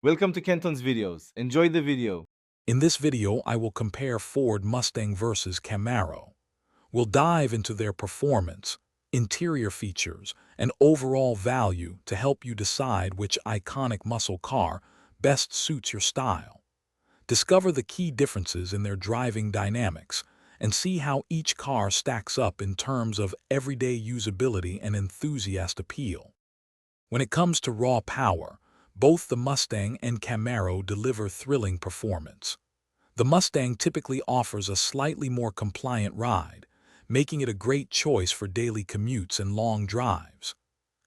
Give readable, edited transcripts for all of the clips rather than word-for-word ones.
Welcome to Kenton's videos. Enjoy the video. In this video, I will compare Ford Mustang versus Camaro. We'll dive into their performance, interior features, and overall value to help you decide which iconic muscle car best suits your style. Discover the key differences in their driving dynamics and see how each car stacks up in terms of everyday usability and enthusiast appeal. When it comes to raw power, both the Mustang and Camaro deliver thrilling performance. The Mustang typically offers a slightly more compliant ride, making it a great choice for daily commutes and long drives.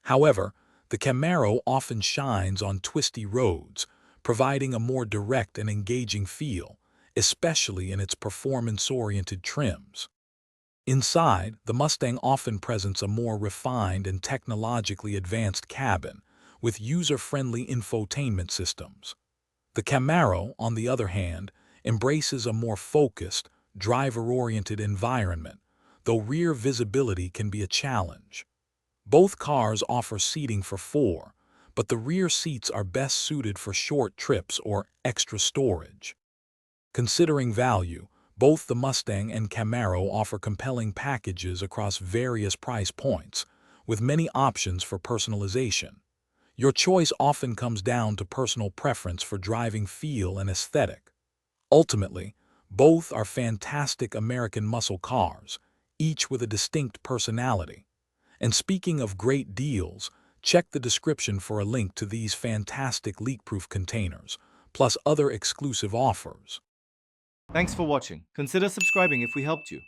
However, the Camaro often shines on twisty roads, providing a more direct and engaging feel, especially in its performance-oriented trims. Inside, the Mustang often presents a more refined and technologically advanced cabin, with user-friendly infotainment systems. The Camaro, on the other hand, embraces a more focused, driver-oriented environment, though rear visibility can be a challenge. Both cars offer seating for four, but the rear seats are best suited for short trips or extra storage. Considering value, both the Mustang and Camaro offer compelling packages across various price points, with many options for personalization. Your choice often comes down to personal preference for driving feel and aesthetic. Ultimately, both are fantastic American muscle cars, each with a distinct personality. And speaking of great deals, check the description for a link to these fantastic leak-proof containers, plus other exclusive offers. Thanks for watching. Consider subscribing if we helped you.